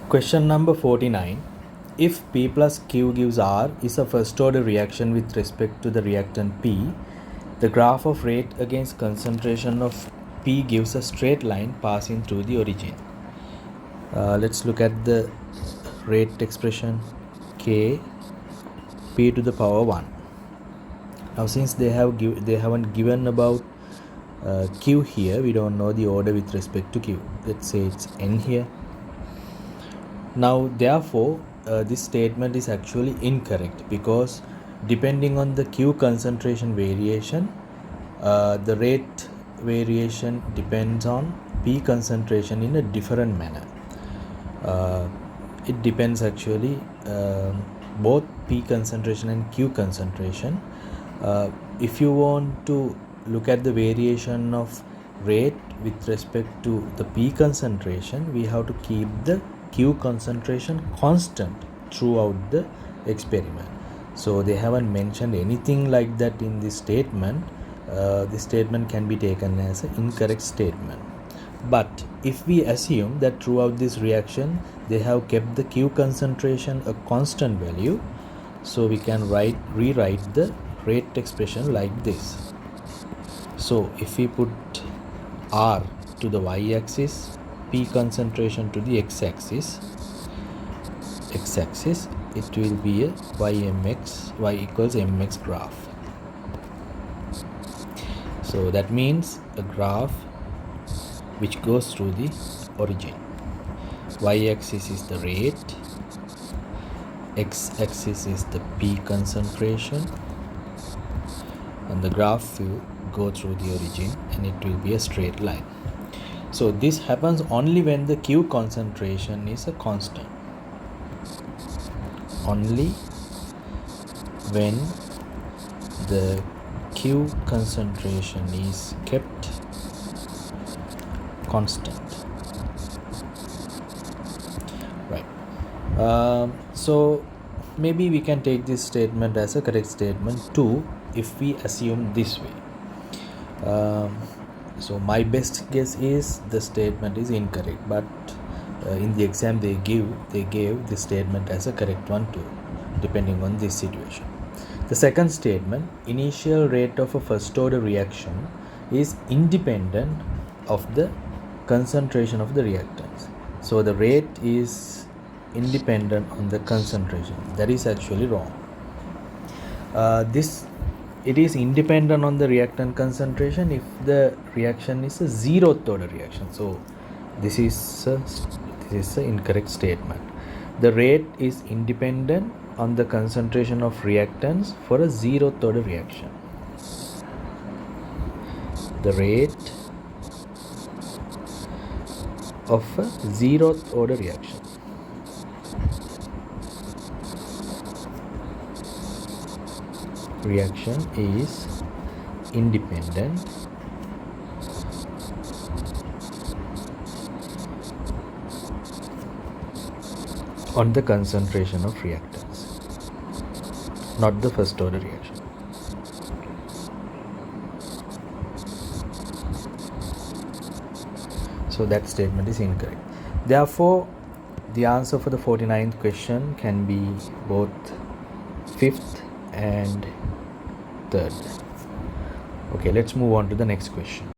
Question number 49. If P plus Q gives R is a first order reaction with respect to the reactant P, the graph of rate against concentration of P gives a straight line passing through the origin. Let's look at the rate expression K P to the power 1. Now since they haven't given about Q here, we don't know the order with respect to Q. Let's say it's N here. Now therefore this statement is actually incorrect, because depending on the Q concentration variation, the rate variation depends on P concentration in a different manner. It depends actually both P concentration and Q concentration. If you want to look at the variation of rate with respect to the P concentration, we have to keep the Q concentration constant throughout the experiment. So they haven't mentioned anything like that in this statement. This statement can be taken as an incorrect statement. But if we assume that throughout this reaction they have kept the Q concentration a constant value, so we can rewrite the rate expression like this. So if we put R to the y-axis, P concentration to the x-axis, it will be a y equals mx graph. So that means a graph which goes through the origin. Y-axis is the rate, x-axis is the P concentration, and the graph will go through the origin and it will be a straight line. So this happens only when the Q concentration is a constant. Only when the Q concentration is kept constant. Right. So maybe we can take this statement as a correct statement too if we assume this way. So my best guess is the statement is incorrect, but in the exam they gave this statement as a correct one too, depending on this situation. The second statement, initial rate of a first order reaction is independent of the concentration of the reactants. So the rate is independent on the concentration. That is actually wrong. It is independent on the reactant concentration if the reaction is a zeroth order reaction. So this is an incorrect statement. The rate is independent on the concentration of reactants for a zeroth order reaction. The rate of a zeroth order reaction. Reaction is independent on the concentration of reactants, not the first order reaction. So that statement is incorrect. Therefore, the answer for the 49th question can be both 5th and 3rd. Okay, let's move on to the next question.